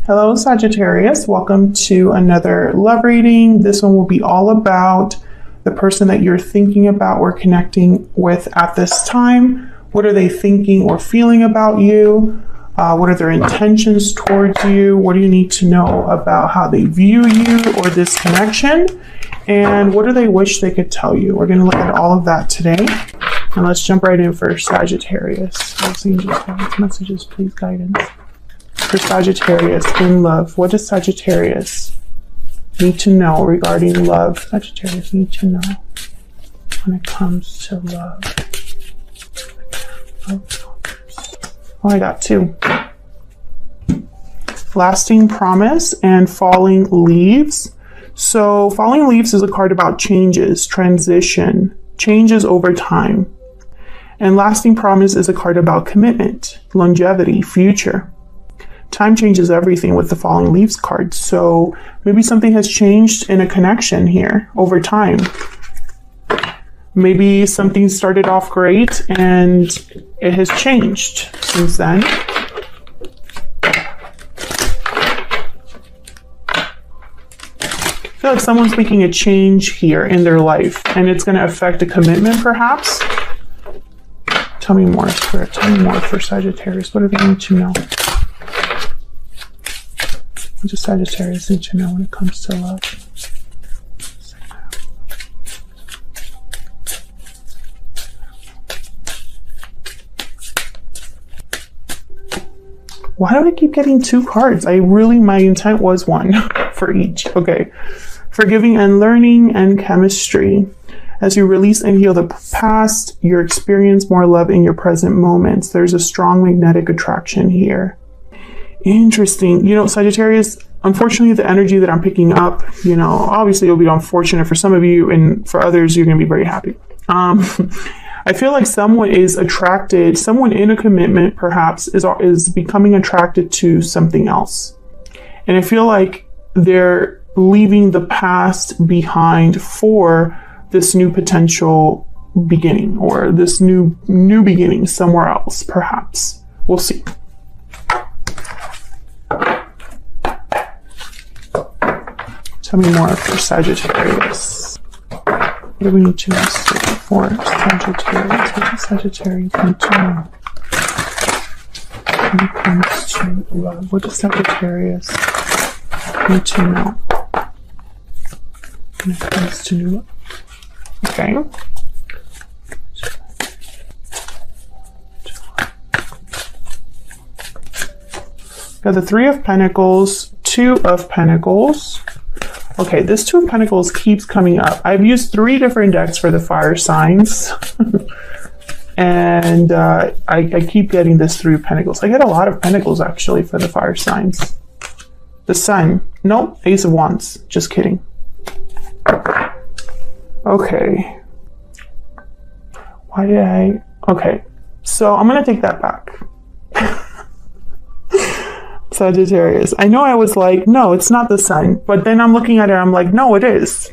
Hello, Sagittarius. Welcome to another love reading. This one will be all about the person that you're thinking about or connecting with at this time. What are they thinking or feeling about you? What are their intentions towards you? What do you need to know about how they view you or this connection? And what do they wish they could tell you? We're going to look at all of that today. And let's jump right in for Sagittarius. Let's see, just messages, please, guidance. For Sagittarius in love, what does Sagittarius need to know regarding love? Sagittarius need to know when it comes to love. Oh, I got two. Lasting promise and falling leaves. So falling leaves is a card about changes, transition, changes over time. And lasting promise is a card about commitment, longevity, future. Time changes everything with the falling leaves card. So maybe something has changed in a connection here over time. Maybe something started off great and it has changed since then. I feel like someone's making a change here in their life and it's going to affect a commitment perhaps. Tell me more, Spirit. Tell me more for Sagittarius. What do they need to know? What does Sagittarius need to know when it comes to love? Why do I keep getting two cards? My intent was one for each. Okay. Forgiving and learning and chemistry. As you release and heal the past, you experience more love in your present moments. There's a strong magnetic attraction here. Interesting. You know, Sagittarius, unfortunately, the energy that I'm picking up, you know, obviously it'll be unfortunate for some of you and for others, you're going to be very happy. I feel like someone is attracted, someone in a commitment perhaps is becoming attracted to something else. And I feel like they're leaving the past behind for this new potential beginning or this new beginning somewhere else, perhaps. We'll see. Tell me more for Sagittarius. What do we need to know for Sagittarius? What does Sagittarius need to know when it comes to love? What does Sagittarius need to know when it comes to love? Okay. Got the Three of Pentacles, Two of Pentacles. Okay, this Two of Pentacles keeps coming up. I've used 3 different decks for the fire signs. And I keep getting this Three of Pentacles. I get a lot of Pentacles actually for the fire signs. The Sun. Nope, Ace of Wands. Just kidding. Okay. Why did I? Okay, so I'm going to take that back. Sagittarius. I know I was like, no, it's not the Sun. But then I'm looking at it, I'm like, no, it is.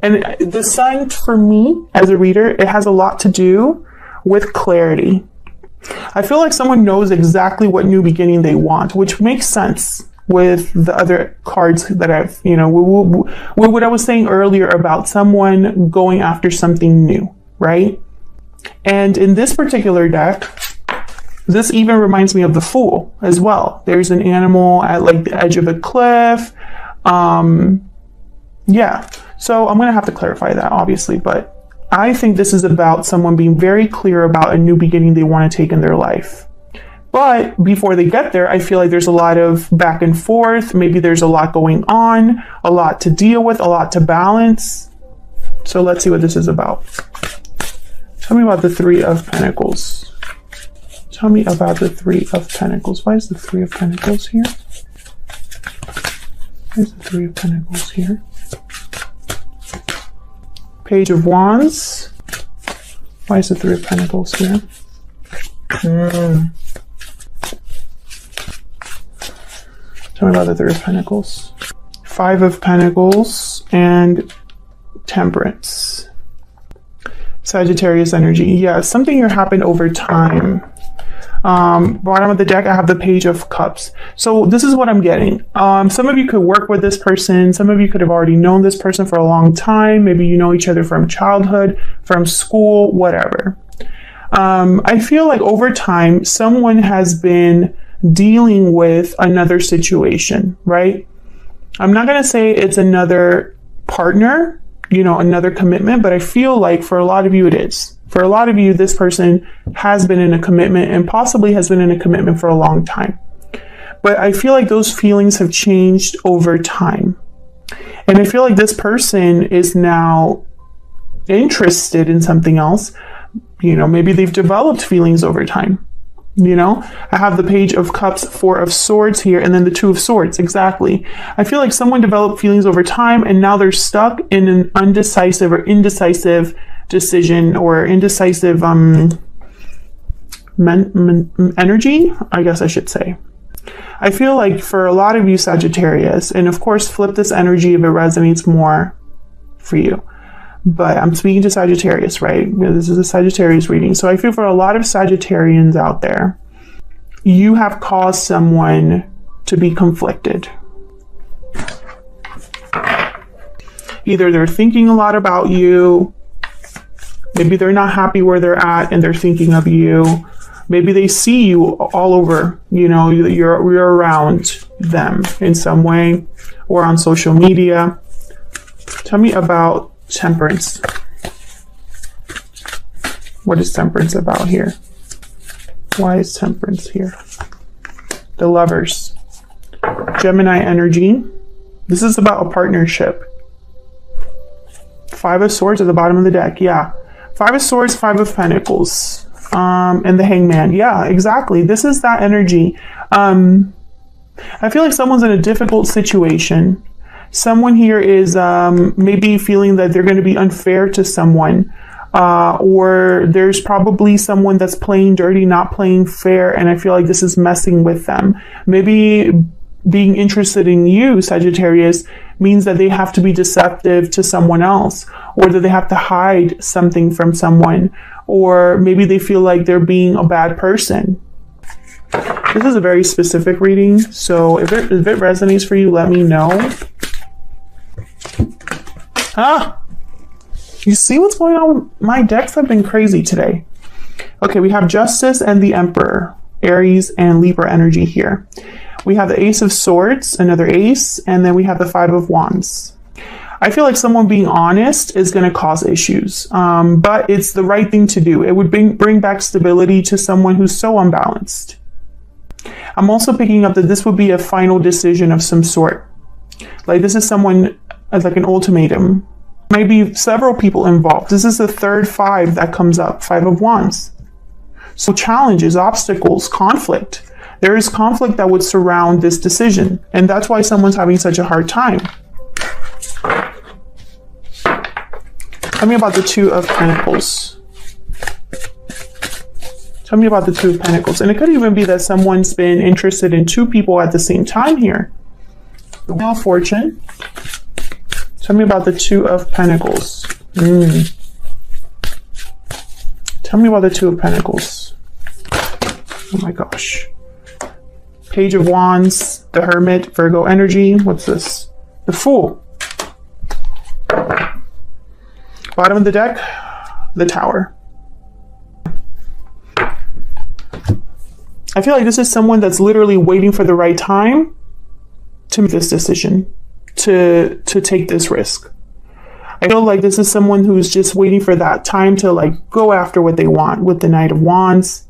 And the Sun, for me, as a reader, it has a lot to do with clarity. I feel like someone knows exactly what new beginning they want, which makes sense with the other cards that I've, you know, what I was saying earlier about someone going after something new, right? And in this particular deck, this even reminds me of the Fool as well. There's an animal at like the edge of a cliff. Yeah, so I'm going to have to clarify that obviously, but I think this is about someone being very clear about a new beginning they want to take in their life. But before they get there, I feel like there's a lot of back and forth. Maybe there's a lot going on, a lot to deal with, a lot to balance. So let's see what this is about. Tell me about the Three of Pentacles. Tell me about the Three of Pentacles. Why is the Three of Pentacles here? Why is the Three of Pentacles here? Page of Wands. Why is the Three of Pentacles here? Tell me about the Three of Pentacles. Five of Pentacles and Temperance. Sagittarius energy. Yeah, something here happened over time. Bottom of the deck, I have the Page of Cups. So this is what I'm getting. Some of you could work with this person. Some of you could have already known this person for a long time. Maybe you know each other from childhood, from school, whatever. I feel like over time, someone has been dealing with another situation, right? I'm not going to say it's another partner, another commitment, but I feel like for a lot of you, it is. For a lot of you, this person has been in a commitment and possibly has been in a commitment for a long time. But I feel like those feelings have changed over time. And I feel like this person is now interested in something else. Maybe they've developed feelings over time. I have the Page of Cups, Four of Swords here, and then the Two of Swords. Exactly. I feel like someone developed feelings over time and now they're stuck in an undecisive or indecisive decision or indecisive energy, I guess I should say. I feel like for a lot of you Sagittarius, and of course flip this energy if it resonates more for you, but I'm speaking to Sagittarius, right? This is a Sagittarius reading. So I feel for a lot of Sagittarians out there, you have caused someone to be conflicted. Either they're thinking a lot about you, maybe they're not happy where they're at and they're thinking of you. Maybe they see you all over, you're around them in some way or on social media. Tell me about Temperance. What is Temperance about here? Why is Temperance here? The Lovers. Gemini energy. This is about a partnership. Five of Swords at the bottom of the deck. Yeah. Five of Swords, Five of Pentacles. And the Hangman. Yeah, exactly. This is that energy. I feel like someone's in a difficult situation. Someone here is maybe feeling that they're going to be unfair to someone. Or there's probably someone that's playing dirty, not playing fair. And I feel like this is messing with them. Maybe being interested in you, Sagittarius, means that they have to be deceptive to someone else, or that they have to hide something from someone, or maybe they feel like they're being a bad person. This is a very specific reading, so if it resonates for you, let me know. You see what's going on? My decks have been crazy today. Okay, we have Justice and the Emperor, Aries and Libra energy here. We have the Ace of Swords, another ace, and then we have the Five of Wands. I feel like someone being honest is going to cause issues, but it's the right thing to do. It would bring back stability to someone who's so unbalanced. I'm also picking up that this would be a final decision of some sort. Like this is someone as like an ultimatum. Maybe several people involved. This is the third five that comes up, Five of Wands. So challenges, obstacles, conflict. There is conflict that would surround this decision, and that's why someone's having such a hard time. Tell me about the Two of Pentacles. Tell me about the Two of Pentacles. And it could even be that someone's been interested in two people at the same time here. The Wheel of Fortune. Tell me about the Two of Pentacles. Tell me about the Two of Pentacles. Oh my gosh. Page of Wands, the Hermit, Virgo energy. What's this? The Fool. Bottom of the deck, the Tower. I feel like this is someone that's literally waiting for the right time to make this decision, to take this risk. I feel like this is someone who's just waiting for that time to like go after what they want with the Knight of Wands.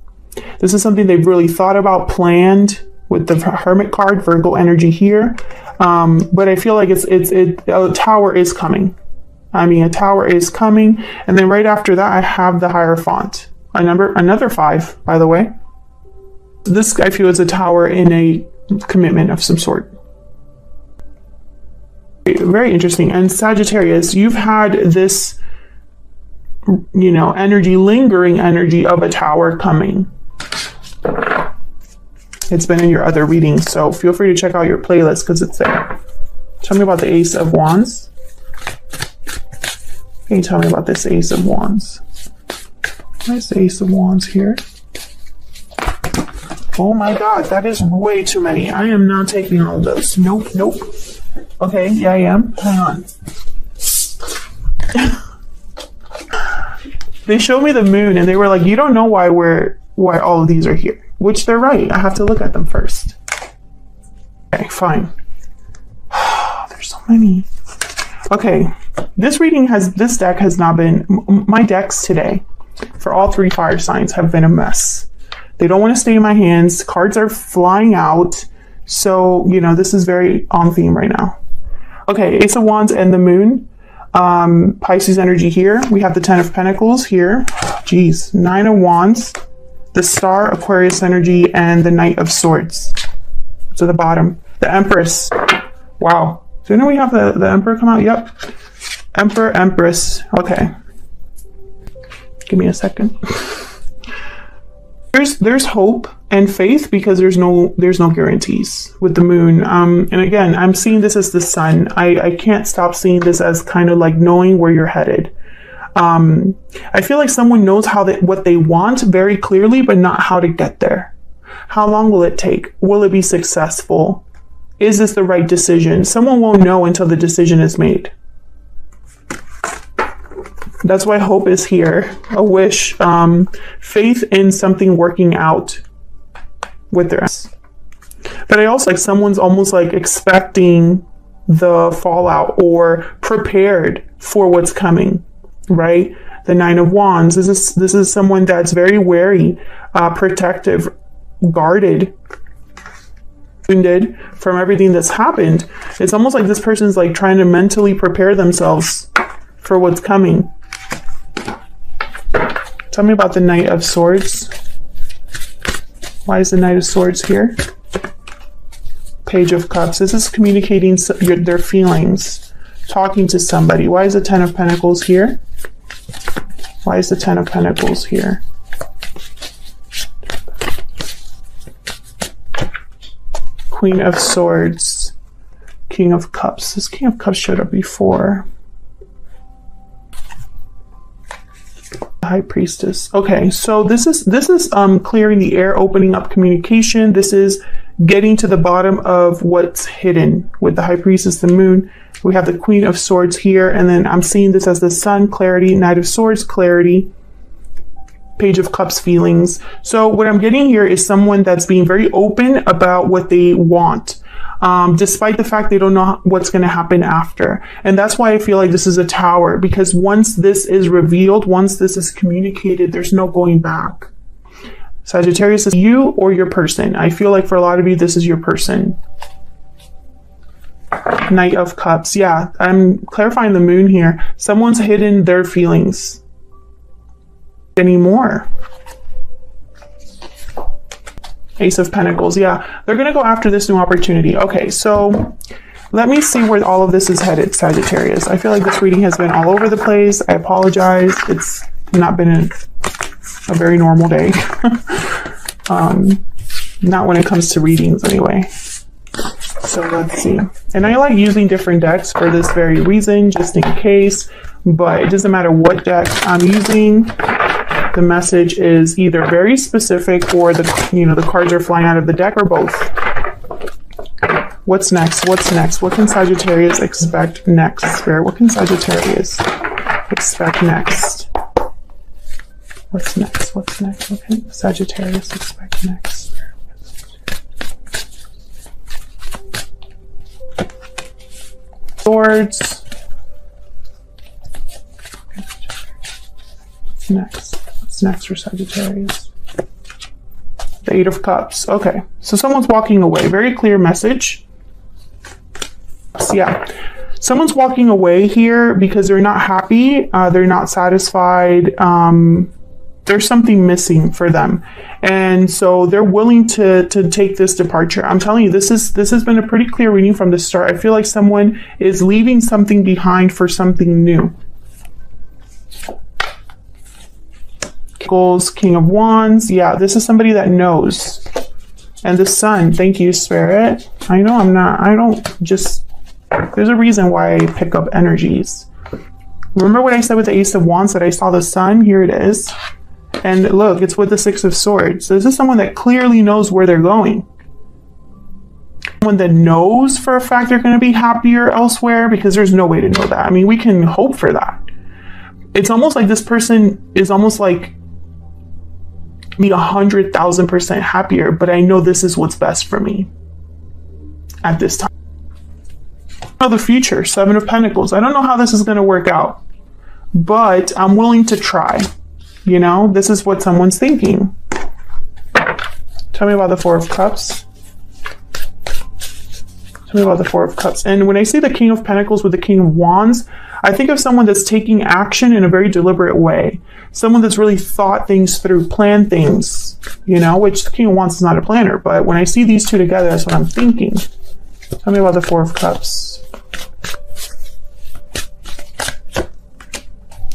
This is something they've really thought about, planned with the Hermit card, Virgo energy here. But I feel like a Tower is coming. A Tower is coming. And then right after that, I have the Hierophant. Another five, by the way. This, I feel, is a Tower in a commitment of some sort. Very interesting. And Sagittarius, you've had this, energy, lingering energy of a Tower coming. It's been in your other readings, so feel free to check out your playlist because it's there. Tell me about the Ace of Wands. Can you tell me about this Ace of Wands? Where's the Ace of Wands here? Oh my God, that is way too many. I am not taking all of those. Nope, nope. Okay, yeah, I am. Hang on. They showed me the moon and they were like, you don't know why all of these are here. Which they're right. I have to look at them first. Okay, fine. There's so many. Okay, this deck has not been, my decks today for all 3 fire signs have been a mess. They don't want to stay in my hands. Cards are flying out. So, you know, this is very on theme right now. Okay, Ace of Wands and the Moon. Pisces energy here. We have the 10 of Pentacles here. Jeez. 9 of Wands. The Star, Aquarius energy, and the Knight of Swords. To the bottom. The Empress. Wow. Didn't we have the Emperor come out? Yep. Emperor, Empress. Okay. Give me a second. There's hope and faith because there's no guarantees with the moon. And again, I'm seeing this as the sun. I can't stop seeing this as kind of like knowing where you're headed. I feel like someone knows what they want very clearly, but not how to get there. How long will it take? Will it be successful? Is this the right decision? Someone won't know until the decision is made. That's why hope is here. A wish, faith in something working out with their. But I also like someone's almost like expecting the fallout or prepared for what's coming, right? The 9 of Wands. This is someone that's very wary, protective, guarded, wounded from everything that's happened. It's almost like this person's like trying to mentally prepare themselves for what's coming. Tell me about the Knight of Swords. Why is the Knight of Swords here? Page of Cups. This is communicating their feelings, talking to somebody. Why is the 10 of Pentacles here? Why is the 10 of Pentacles here? Queen of Swords. King of Cups. This King of Cups showed up before. High Priestess. Okay, so this is clearing the air, opening up communication. This is getting to the bottom of what's hidden with the High Priestess, the Moon. We have the Queen of Swords here, and then I'm seeing this as the Sun, clarity, Knight of Swords, clarity, Page of Cups, feelings. So what I'm getting here is someone that's being very open about what they want. Despite the fact they don't know what's going to happen after. And that's why I feel like this is a Tower, because once this is revealed, once this is communicated, there's no going back. Sagittarius is you or your person. I feel like for a lot of you, this is your person. Knight of Cups. Yeah, I'm clarifying the Moon here. Someone's hidden their feelings anymore. Ace of Pentacles. Yeah, they're going to go after this new opportunity. Okay, so let me see where all of this is headed, Sagittarius. I feel like this reading has been all over the place. I apologize. It's not been a very normal day. Not when it comes to readings anyway. So let's see. And I like using different decks for this very reason, just in case. But it doesn't matter what deck I'm using. The message is either very specific or the cards are flying out of the deck, or both. What's next? What's next? What can Sagittarius expect next, Spirit? What can Sagittarius expect next? What's next? What's next? What can Sagittarius expect next, Spirit? Swords. What's next? What's next for Sagittarius? The 8 of Cups. Okay, so someone's walking away. Very clear message. So yeah, someone's walking away here because they're not happy. They're not satisfied. There's something missing for them, and so they're willing to take this departure. I'm telling you, this has been a pretty clear reading from the start. I feel like someone is leaving something behind for something new. King of Wands. Yeah, this is somebody that knows. And the Sun. Thank you, Spirit. I know there's a reason why I pick up energies. Remember what I said with the Ace of Wands, that I saw the Sun? Here it is. And look, it's with the Six of Swords. This is someone that clearly knows where they're going. Someone that knows for a fact they're going to be happier elsewhere, because there's no way to know that. I mean, we can hope for that. It's almost like this person is almost like me 100,000% happier, but I know this is what's best for me at this time. Now the future, Seven of Pentacles. I don't know how this is going to work out, but I'm willing to try. You know, this is what someone's thinking. Tell me about the Four of Cups. Tell me about the Four of Cups. And when I see the King of Pentacles with the King of Wands, I think of someone that's taking action in a very deliberate way. Someone that's really thought things through, planned things, you know, which the King of Wands is not a planner. But when I see these two together, that's what I'm thinking. Tell me about the Four of Cups.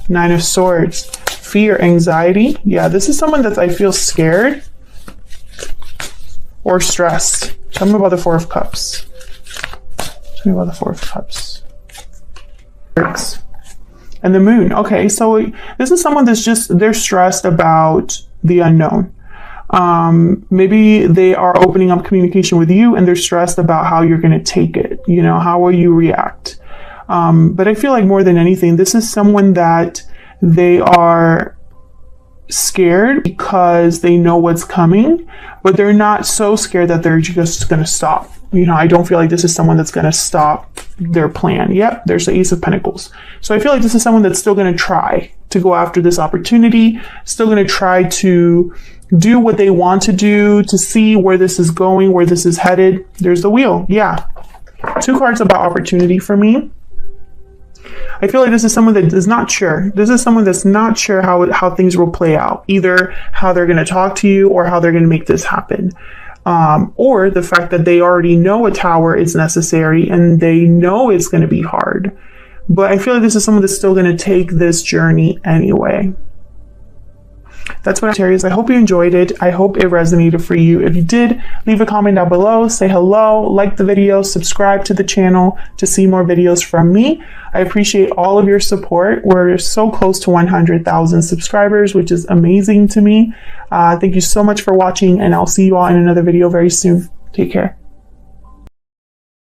Nine of Swords. Fear, anxiety. Yeah, this is someone that I feel scared or stressed. Tell me about the Four of Cups. Tell me about the Four of Cups. And the Moon. Okay, so this is someone that's just, they're stressed about the unknown. Maybe they are opening up communication with you and they're stressed about how you're going to take it. You know, how will you react? But I feel like more than anything, this is someone that they are scared because they know what's coming, but they're not so scared that they're just going to stop. You know, I don't feel like this is someone that's going to stop their plan. Yep, there's the Ace of Pentacles. So I feel like this is someone that's still going to try to go after this opportunity, still going to try to do what they want to do, to see where this is going, where this is headed. There's the Wheel. Yeah. Two cards about opportunity for me. I feel like this is someone that is not sure. This is someone that's not sure how things will play out. Either how they're going to talk to you or how they're going to make this happen. Or the fact that they already know a tower is necessary and they know it's going to be hard. But I feel like this is someone that's still going to take this journey anyway. That's what Sagittarius. I hope you enjoyed it. I hope it resonated for you. If you did, leave a comment down below, say hello, like the video, subscribe to the channel to see more videos from me. I appreciate all of your support. We're so close to 100,000 subscribers, which is amazing to me. Thank you so much for watching, and I'll see you all in another video very soon. Take care.